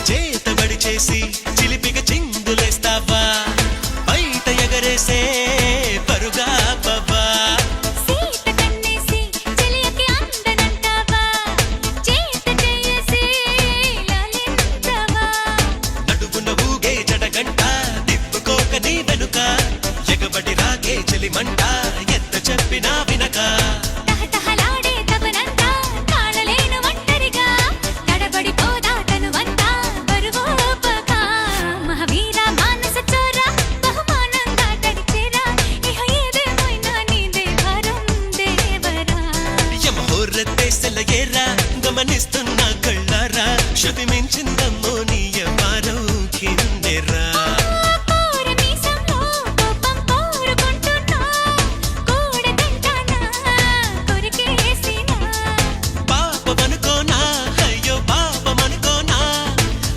చేతబడి చేసి చిలిపిగా చిందులేస్తావా బయట ఎగరేసే పరుగా పవ్వా నడుగున ఊగే జడగంట తిప్పుకోక నీ వెనుక ఎగబడి రాగే చెలిమంట ఎంత చెప్పినా